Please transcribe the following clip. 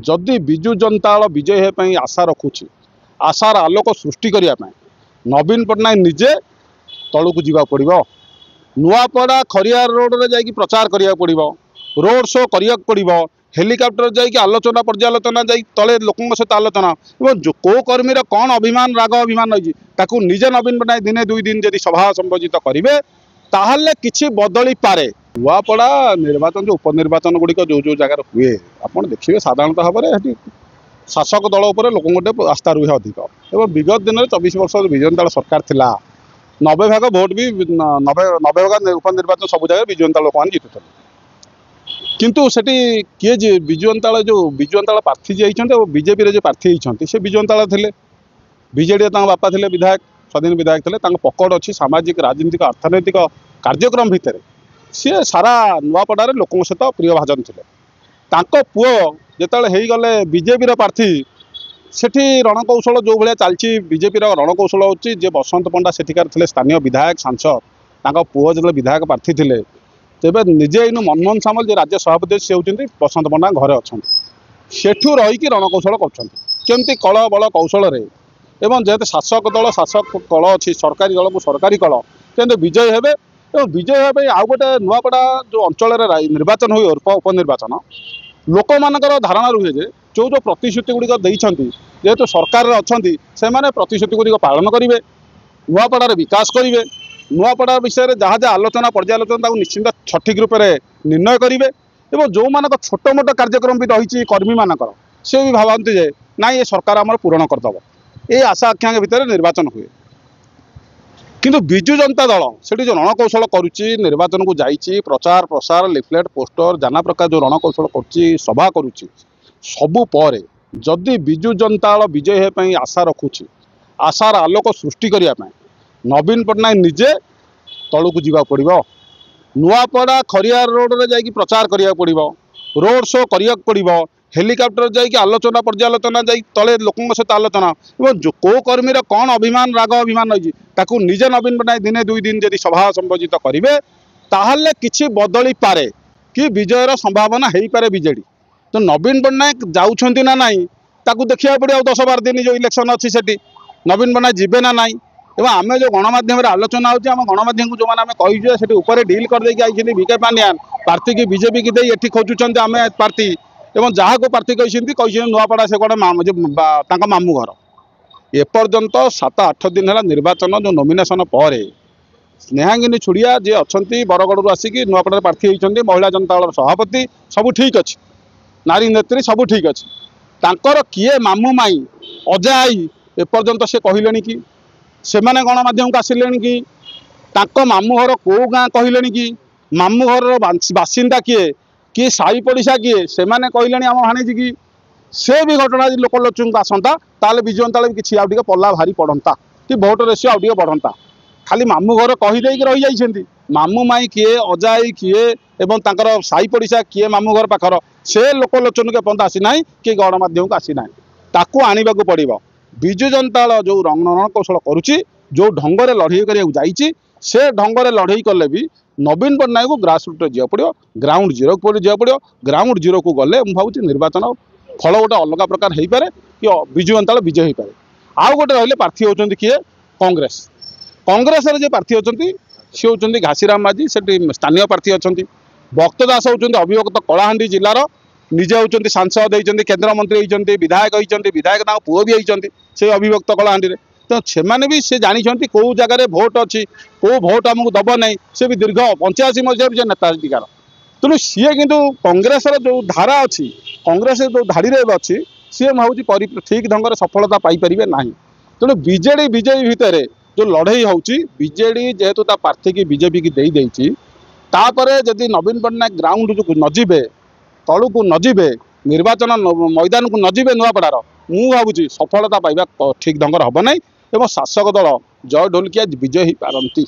जदि विजु जनता दल विजय होने आशा रखुची आशार आलोक सृष्टि करने नवीन पट्टनायक निजे तलू जावाक पड़ो नुआपड़ा खरियार रोड रे जाकि प्रचार करिया पड़ो रोड शो करिया पड़ो हेलिकॉप्टर जाकि आलोचना पर्यालोचना जा तले लोकों सहित आलोचना और जो को कर्मी कौन अभिमान राग अभिमान रही निजे नवीन पट्टनायक दिने दुई दिन जब सभा संबोधित करेंगे ताहले किछि बदली पारे। नुआपड़ा निर्वाचन जो उपनिर्वाचन गुड़िक जो जो जगार हुए आप देखिए साधारणतः भाव में शासक दल उपर लोक आस्था रुहे अधिक और विगत दिन में 24 वर्ष विजु जनता दल सरकार थिला 90 भाग भोट भी 90 भाग उपनिर्वाचन सब जगह विजु जनता लोक जीतुले किंतु सेठी किए विजु जनता जो विजु जनता प्रार्थी जी होती बीजेपी जो प्रार्थी होती से विजु जनता थे बीजेडी बापा थे विधायक स्वाधीन विधायक थे पकड़ अच्छी सामाजिक राजनीतिक अर्थनैतिक कार्यक्रम भितर सी सारा नुआपड़ा लोक सहित प्रिय भाजन थे पुओ जिते गले बीजेपी प्रार्थी सेठी रणकौशल जो भाया चलती बीजेपी रणकौशल होची जे बसंत पंडा सेठिकार थे स्थानीय विधायक सांसद पुओ जो विधायक प्रार्थी थे तेज निजे इन मनमोहन सामल जो राज्य सभापति सी होती बसंत पंडा घरे अच्छा सेठू रहीकि रणकौशल करमती कल बल कौशल एवं जेहेतु शासक दल शासक कल अच्छी सरकारी दल को सरकारी कल केंद्र विजय हेबे और विजय होगा आउ गोटे नुआपड़ा जो अंचल निर्वाचन हुए उपनिर्वाचन लोक मानकर धारणा रुहे जो जो प्रतिश्रुति गुड़िक देइछंती जेहेतु सरकार अच्छा से प्रतिश्रुति गुड़िक पालन करेंगे नुआपड़ार विकास करेंगे नुआपड़ा विषय जहाँ जहाँ आलोचना पर्यालोचना निश्चिंत सठिक रूप से निर्णय करेंगे और जो मानक छोट मोट कार्यक्रम भी रही कर्मी मानकर से भी भावती जे ना ये सरकार आमर पूरण करदेव ये आशा आकांक्षा भितर निर्वाचन हुए किंतु विजु जनता दल से जो रणकौशल करुच्ची निर्वाचन को जाइए प्रचार प्रसार लिफलेट पोस्टर जाना प्रकार जो रणकौशल करुच्ची सभा करुच्ची सबु पर जदि विजु जनता दल विजय होने आशा रखुची आशार आलोक सृष्टि करने नवीन पट्टनायक निजे तलू जावाक पड़ो नुआपड़ा खरियार रोड रे जाकि प्रचार करिया पड़ो रोड शो करिया पड़ो हेलिकॉप्टर जाकि आलोचना पर्यालोचना जा तले लोकों सहित आलोचना और जो को कर्मी कौन अभिमान राग अभिमान रही निजे नवीन पट्टनायक दिने दुई दिन जब सभा संबोधित करेंगे ताहले किछि बदली पारे कि विजयर संभावना हो पारे बीजेडी तो नवीन पट्टनायक जाउछंती ना नाई ताकू देखिया पड़े 10-12 दिन जो इलेक्शन अच्छी सेठी नवीन पट्टनायक जीवे ना नाई एवं आम जो गणमाध्यम आलोचना होम गणमाध्यम को जो मैंने कही से ऊपर डिल करदे आई विके पांड्यान प्रार्थी की बीजेपी की दे ये खोजुंट आम प्रार्थी एवं जहाँ को प्रार्थी कही नुआपड़ा से गोटे मामू घर एपर्यंत 7-8 दिन है निर्वाचन जो नॉमिनेशन पर स्नेहांगिनी छुड़िया जी अच्छा बरगढ़ आसिक नुआपड़ा प्रार्थी होती महिला जनता दल सभापति सब ठीक अच्छे नारी नेत्री सब ठीक अच्छे तांकर किए मामू माई अजा आई एपर्यंत से कहले कि सेमाने गणमाध्यम को आसिले कि तांको मामू घर कौ गाँ कहले कि मामू घर बासिंदा किए साई पड़िशा किए से कहले आम भाणीजी की से भी घटना लोकलोचन को आसंता ताले विजु जनता दल किसी आउ पल्ला भारी पड़ता कि भोट रेसियो आउ बढ़ता खाली मामू घर कहीदे रही जाइछंती मामू माई किए अजाई किए एवं तांकर साई पड़िशा किए मामू घर पाखर से लोकलोचन के पर्यंत आसी ना कि गणमाध्यम को आसी ना ताकू आने को पड़ो विजु जनता दल जो रणकौशल करुच्ची जो ढंग से लड़े करा से ढंग से लड़े कले भी नवीन पट्टनायक को ग्रास रूट जा पड़ो ग्राउंड जीरो को जा पड़ो ग्राउंड जीरो को गले मुझे भावी निर्वाचन फल गोटे अलग प्रकार हो पाए कि विजु जनता दल विजय हो पाए। आउ गोटे रही प्रार्थी होती किए कांग्रेस कांग्रेस जो प्रार्थी होती सी होती घासीराम माझी से स्थानीय प्रार्थी अच्छा भक्त दास होती अभिभक्त कलाहांडी जिलार निजे होती सांसद होती केन्द्रमंत्री होती विधायक होती विधायक पुओ भी होती से अभिभक्त कलाहांडी तो से भी से जानते कौ जगह भोट अच्छी कौ भोट आमको दब ना से भी दीर्घ 85 मसीह नेता टीकार तेणु सी कितु कांग्रेस जो धारा अच्छी कांग्रेस जो धाड़ी अच्छी सी भावी ठीक ढंग से सफलता पाइपर ना तेणु बीजेडी बीजेपी भितर जो लड़ई होजेडी जेहेतु प्रार्थी की बीजेपी की देदेची जदि नवीन पट्टनायक ग्राउंड को नजीबे तलू को नजीबे निर्वाचन मैदान को नजीबे नुआपड़ार मु भावुँ सफलता पाइबा ठीक ढंग हम ना शासक दल जय ढोलकिया विजय हो पारती।